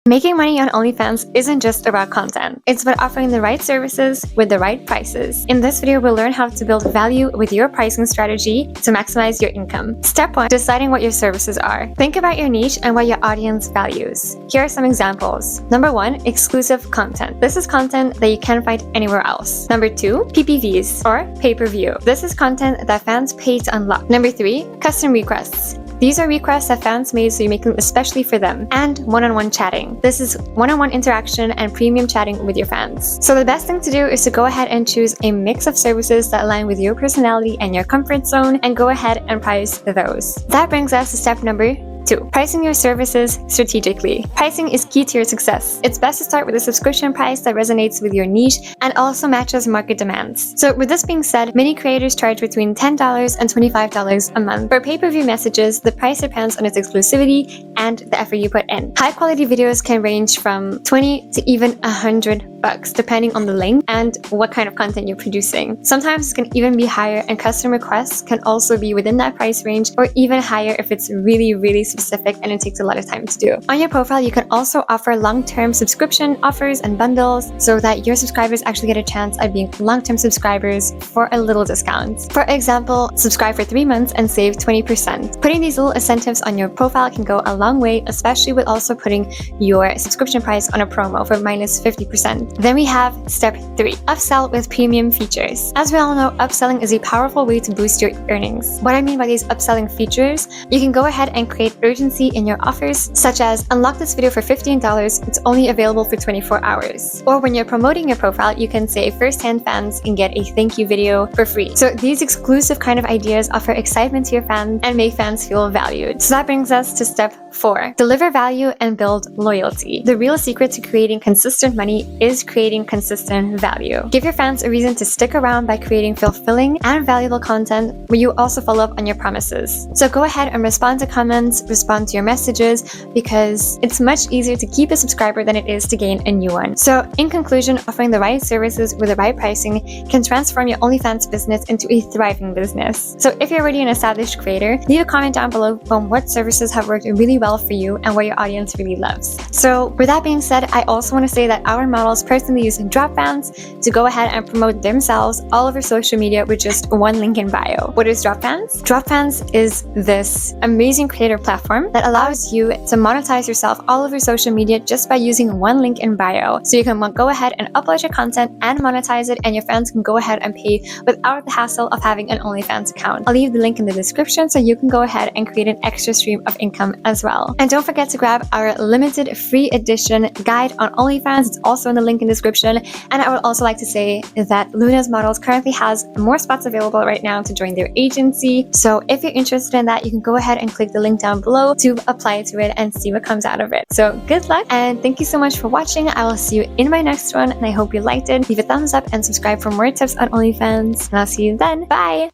Making money on OnlyFans isn't just about content. It's about offering the right services with the right prices. In this video, we'll learn how to build value with your pricing strategy to maximize your income. Step 1. Deciding what your services are. Think about your niche and what your audience values. Here are some examples. Number 1. Exclusive content. This is content that you can't find anywhere else. Number 2. PPVs or pay-per-view. This is content that fans pay to unlock. Number 3. Custom requests. These are requests that fans made so you make them especially for them. And one-on-one chatting. This is one-on-one interaction and premium chatting with your fans. So the best thing to do is to go ahead and choose a mix of services that align with your personality and your comfort zone and go ahead and price those. That brings us to step number 2. Pricing your services strategically. Pricing is key to your success. It's best to start with a subscription price that resonates with your niche and also matches market demands. So with this being said, many creators charge between $10 and $25 a month. For pay-per-view messages, the price depends on its exclusivity and the effort you put in. High-quality videos can range from $20 to even $100 depending on the length and what kind of content you're producing. Sometimes it can even be higher, and custom requests can also be within that price range or even higher if it's really specific and it takes a lot of time to do. On your profile, you can also offer long-term subscription offers and bundles so that your subscribers actually get a chance at being long-term subscribers for a little discount. For example, subscribe for 3 months and save 20%. Putting these little incentives on your profile can go a long way, especially with also putting your subscription price on a promo for minus 50%. Then we have step 3, upsell with premium features. As we all know, upselling is a powerful way to boost your earnings. What I mean by these upselling features, you can go ahead and create urgency in your offers, such as unlock this video for $15, it's only available for 24 hours. Or when you're promoting your profile, you can say first-hand fans can get a thank you video for free. So these exclusive kind of ideas offer excitement to your fans and make fans feel valued. So that brings us to step 4, deliver value and build loyalty. The real secret to creating consistent money is creating consistent value. Give your fans a reason to stick around by creating fulfilling and valuable content where you also follow up on your promises. So go ahead and respond to comments, respond to your messages, because it's much easier to keep a subscriber than it is to gain a new one. So in conclusion, offering the right services with the right pricing can transform your OnlyFans business into a thriving business. So if you're already an established creator, leave a comment down below on what services have worked really well for you and what your audience really loves. So with that being said, I also want to say that our models personally use DropFans to go ahead and promote themselves all over social media with just one link in bio. What is DropFans? DropFans is this amazing creator platform that allows you to monetize yourself all over social media just by using one link in bio. So you can go ahead and upload your content and monetize it, and your fans can go ahead and pay without the hassle of having an OnlyFans account. I'll leave the link in the description so you can go ahead and create an extra stream of income as well. And don't forget to grab our limited free edition guide on OnlyFans. It's also in the link in the description. And I would also like to say that Luna's Models currently has more spots available right now to join their agency. So if you're interested in that, you can go ahead and click the link down below to apply to it and see what comes out of it. So good luck, and thank you so much for watching. I will see you in my next one, and I hope you liked it. Leave a thumbs up and subscribe for more tips on OnlyFans, and I'll see you then. Bye!